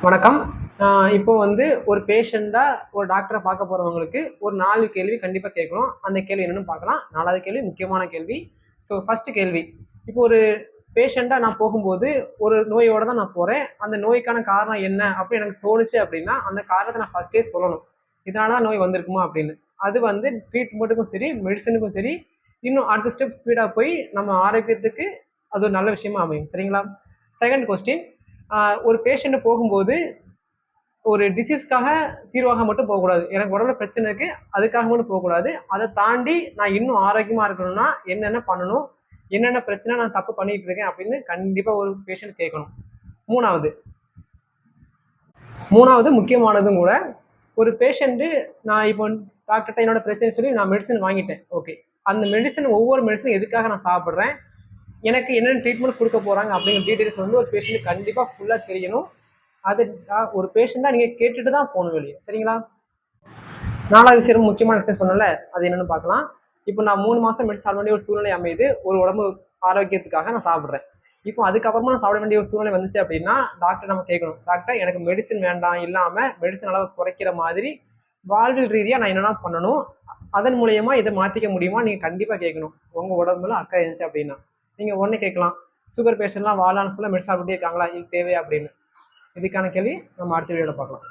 வணக்கம். இப்போ வந்து ஒரு பேஷண்ட்டா ஒரு டாக்டர பார்க்க போறவங்களுக்கு ஒரு 4 கேள்வி கண்டிப்பா கேட்கணும். அந்த கேள்வி என்னன்னு பார்க்கலாம். 4வது கேள்வி முக்கியமான கேள்வி. ஸோ ஃபர்ஸ்ட் கேள்வி. இப்போ ஒரு பேஷண்ட்டா நான் போகும்போது ஒரு நோயோட தான் நான் போறேன். அந்த நோய்க்கான காரணம் என்ன அப்படின்னு எனக்கு தோணுச்சு அப்படின்னா, அந்த காரணத்த நான் ஃபர்ஸ்ட்டே சொல்லணும். இதனால தான் நோய் வந்திருக்குமா அப்படின்னு. அது வந்து ட்ரீட்மெண்ட்டுக்கும் சரி, மெடிசினுக்கும் சரி, இன்னும் அடுத்த ஸ்டெப் ஸ்பீடா போய் நம்ம ஆரோக்கியத்துக்கு அது ஒரு நல்ல விஷயமா அமையும். சரிங்களா? Second question. ஒரு பேஷண்ட் போகும்போது ஒரு டிசீஸ்க்காக தீர்வாக மட்டும் போகக்கூடாது. எனக்கு உடம்புல பிரச்சனை இருக்கு. அதுக்காக மட்டும் போகக்கூடாது. அத தாண்டி நான் இன்னும் ஆரோக்கியமா இருக்கணும்னா, என்னென்ன பண்ணணும்? என்னென்ன பிரச்சனை நான் தப்பு பண்ணிட்டு இருக்கேன்? அப்படின்னு கண்டிப்பா ஒரு பேஷண்ட் கேட்கணும். 3வது 3வது முக்கியமானதும் கூட, ஒரு பேஷண்ட்டு நான் இப்போ டாக்டர்ட்ட என்னோட பிரச்சனைய சொல்லி நான் மெடிசின் வாங்கிட்டேன். ஓகே. அந்த மெடிசின் ஒவ்வொரு மெடிசினும் எதுக்காக நான் சாப்பிடுறேன்? எனக்கு என்னென்ன ட்ரீட்மெண்ட் குடுக்க போறாங்க? அப்படிங்கிற டீட்டெயில்ஸ் வந்து ஒரு பேஷண்ட்டுக்கு கண்டிப்பா ஃபுல்லா தெரியணும். அது ஒரு பேஷண்ட்டா நீங்க கேட்டுட்டு தான் போணும் வெளிய. சரிங்களா? 4வது விஷயம் ரொம்ப முக்கியமான விஷயம் சொன்னேன்ல, அது என்னன்னு பார்க்கலாம். இப்போ நான் 3 மாசம் மெடிசன் சாப்பிட வேண்டிய ஒரு சூழ்நிலை அமையுது. ஒரு உடம்பு ஆரோக்கியத்துக்காக நான் சாப்பிடுறேன். இப்போ அதுக்கப்புறமா நான் சாப்பிட வேண்டிய ஒரு சூழ்நிலை வந்துச்சு அப்படின்னா, டாக்டர் நம்ம கேட்கணும். டாக்டர் எனக்கு மெடிசின் வேண்டாம், இல்லாம மெடிசின் அளவு குறைக்கிற மாதிரி வாழ்வியல் ரீதியா நான் என்னென்ன பண்ணணும்? அதன் மூலியமா இத மாத்திக்க முடியுமா? நீங்க கண்டிப்பா கேட்கணும். உங்க உடம்புல அக்கறை இருந்துச்சு அப்படின்னா. நீங்க உடனே கேட்கலாம். சுகர் பேஷண்ட்லாம் வாழ்நாள் ஃபுல்லா மெடிசன் சாப்பிட்டுட்டே இருக்காங்களா? இது தேவையா? அப்படின்னு. இதுக்கான கேள்வி நம்ம அடுத்த வீடியோல பார்க்கலாம்.